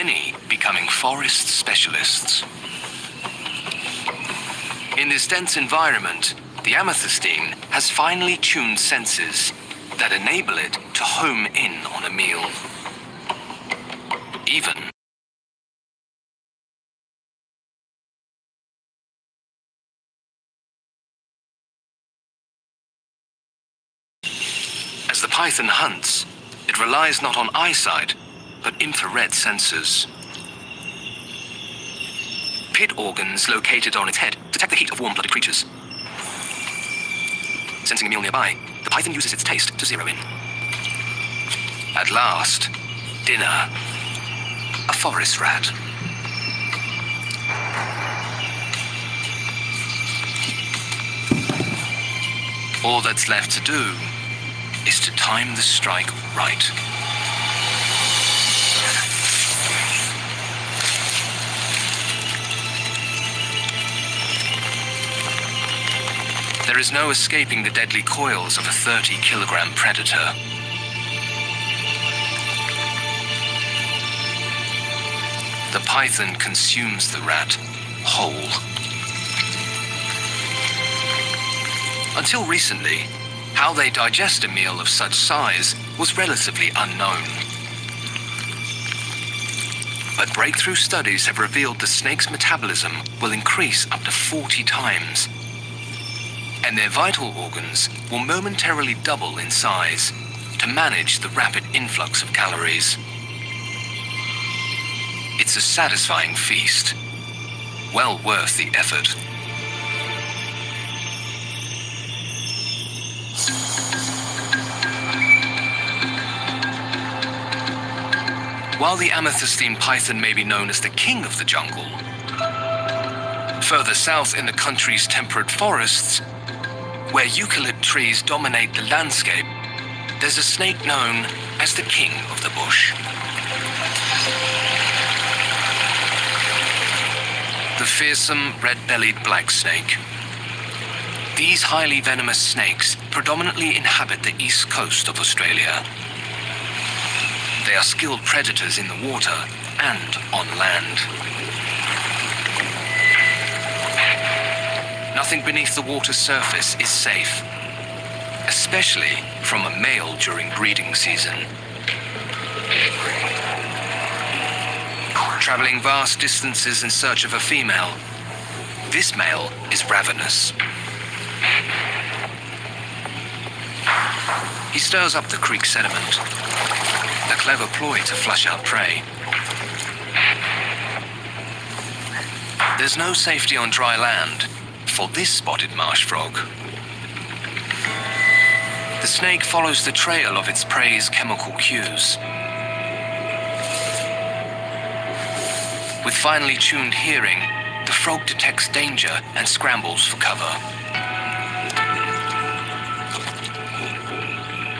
many becoming forest specialists. In this dense environment, the amethystine has finely tuned senses that enable it to home in on a meal. Even as the python hunts, it relies not on eyesight, but infrared sensors. Pit organs located on its head detect the heat of warm-blooded creatures. Sensing a meal nearby, the python uses its taste to zero in. At last, dinner. A forest rat. All that's left to do is to time the strike right. There is no escaping the deadly coils of a 30-kilogram predator. The python consumes the rat whole. Until recently, how they digest a meal of such size was relatively unknown. But breakthrough studies have revealed the snake's metabolism will increase up to 40 times. And their vital organs will momentarily double in size to manage the rapid influx of calories. It's a satisfying feast, well worth the effort. While the amethystine python may be known as the king of the jungle, further south in the country's temperate forests, where eucalypt trees dominate the landscape, there's a snake known as the king of the bush. The fearsome red-bellied black snake. These highly venomous snakes predominantly inhabit the east coast of Australia. They are skilled predators in the water and on land. Nothing beneath the water's surface is safe, especially from a male during breeding season. Traveling vast distances in search of a female, this male is ravenous. He stirs up the creek sediment, a clever ploy to flush out prey. There's no safety on dry land for this spotted marsh frog. The snake follows the trail of its prey's chemical cues. With finely tuned hearing, the frog detects danger and scrambles for cover.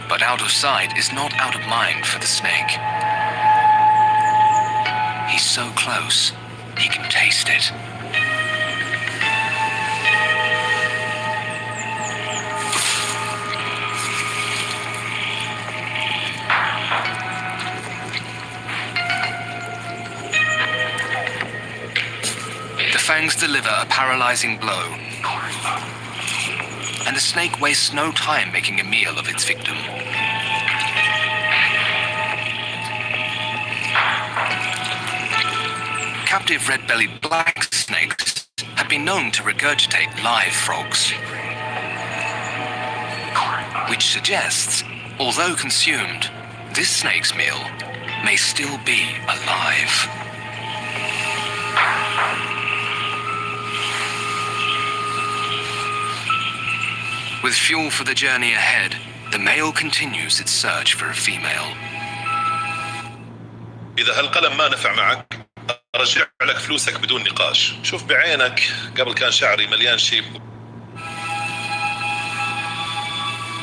But out of sight is not out of mind for the snake. He's so close, he can taste it. The fangs deliver a paralyzing blow, and the snake wastes no time making a meal of its victim. Captive red-bellied black snakes have been known to regurgitate live frogs, which suggests, although consumed, this snake's meal may still be alive. With fuel for the journey ahead, the male continues its search for a female. إذا هالقلم ما نفع معك أرجع لك فلوسك بدون نقاش. شوف بعينك قبل كان شعري مليان شيب.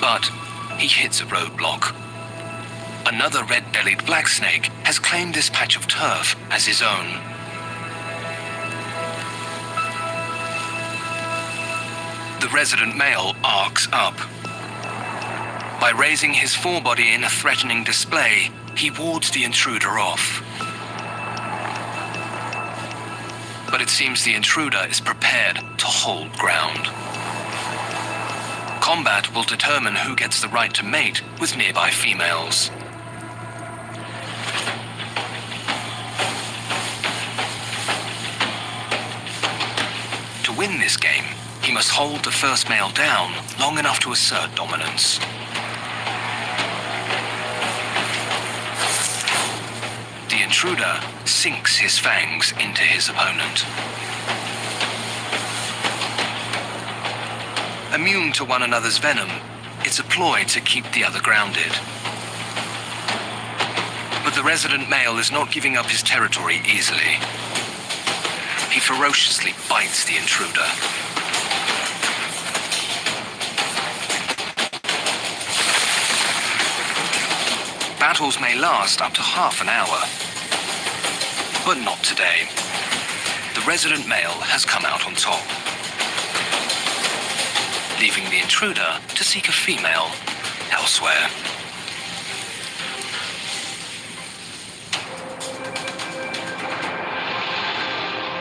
But he hits a roadblock. Another red-bellied black snake has claimed this patch of turf as his own. The resident male arcs up. By raising his forebody in a threatening display, he wards the intruder off. it seems the intruder is prepared to hold ground. Combat will determine who gets the right to mate with nearby females. To win this game, he must hold the first male down long enough to assert dominance. The intruder sinks his fangs into his opponent. Immune to one another's venom, it's a ploy to keep the other grounded. But the resident male is not giving up his territory easily. He ferociously bites the intruder. Battles may last up to half an hour. But not today. The resident male has come out on top, leaving the intruder to seek a female elsewhere.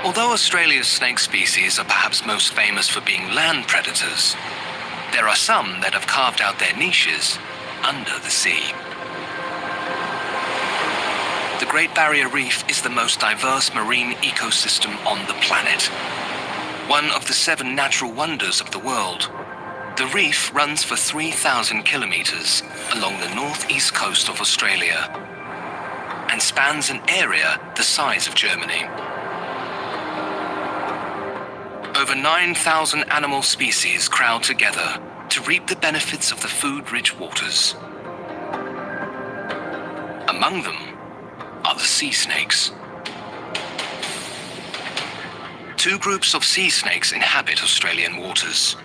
Although Australia's snake species are perhaps most famous for being land predators, there are some that have carved out their niches under the sea. The Great Barrier Reef is the most diverse marine ecosystem on the planet. One of the 7 natural wonders of the world, the reef runs for 3,000 kilometers along the northeast coast of Australia and spans an area the size of Germany. Over 9,000 animal species crowd together to reap the benefits of the food-rich waters. Among them are the sea snakes. 2 groups of sea snakes inhabit Australian waters.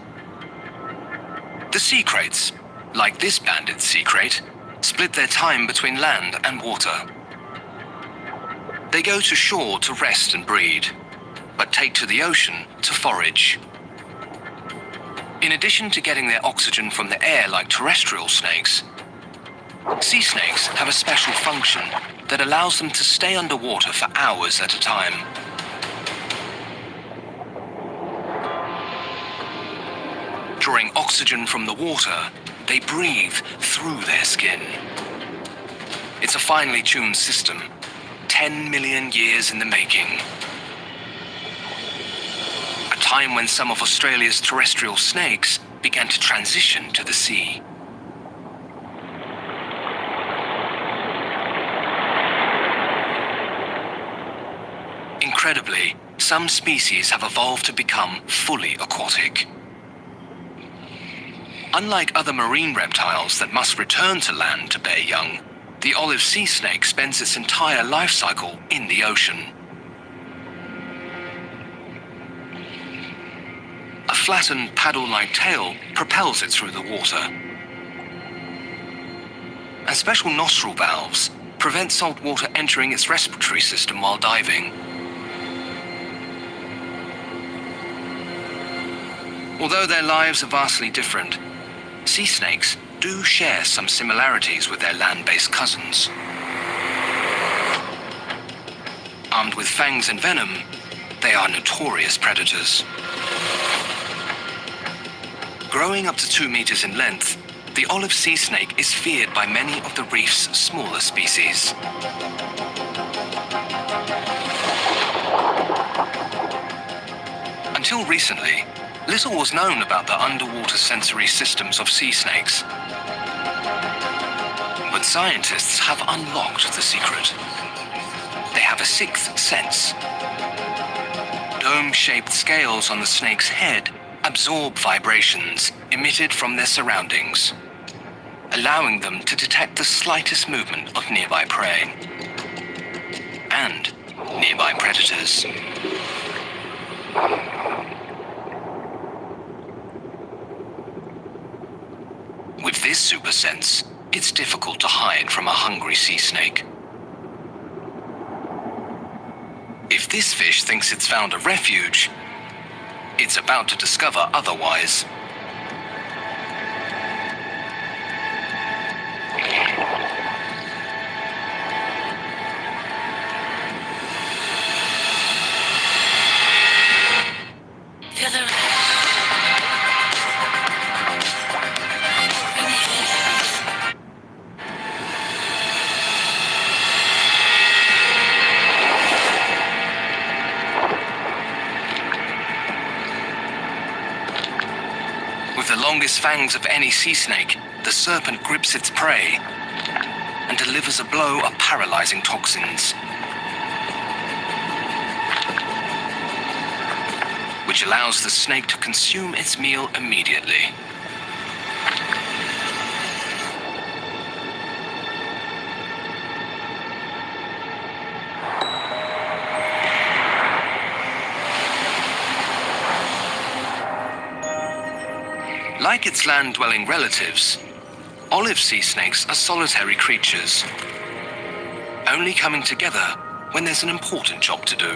The sea kraits, like this banded sea krait, split their time between land and water. They go to shore to rest and breed, but take to the ocean to forage. In addition to getting their oxygen from the air like terrestrial snakes, sea snakes have a special function that allows them to stay underwater for hours at a time. Drawing oxygen from the water, they breathe through their skin. It's a finely tuned system, 10 million years in the making. A time when some of Australia's terrestrial snakes began to transition to the sea. Incredibly, some species have evolved to become fully aquatic. Unlike other marine reptiles that must return to land to bear young, the olive sea snake spends its entire life cycle in the ocean. A flattened paddle-like tail propels it through the water. And special nostril valves prevent salt water entering its respiratory system while diving. Although their lives are vastly different, sea snakes do share some similarities with their land-based cousins. Armed with fangs and venom, they are notorious predators. Growing up to 2 meters in length, the olive sea snake is feared by many of the reef's smaller species. Until recently, little was known about the underwater sensory systems of sea snakes. But scientists have unlocked the secret. They have a 6th sense. Dome-shaped scales on the snake's head absorb vibrations emitted from their surroundings, allowing them to detect the slightest movement of nearby prey and nearby predators. With this super sense, it's difficult to hide from a hungry sea snake. If this fish thinks it's found a refuge, it's about to discover otherwise. longest fangs of any sea snake, the serpent grips its prey and delivers a blow of paralyzing toxins, which allows the snake to consume its meal immediately. Like its land-dwelling relatives, olive sea snakes are solitary creatures, only coming together when there's an important job to do.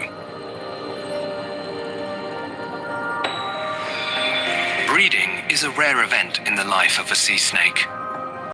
Breeding is a rare event in the life of a sea snake.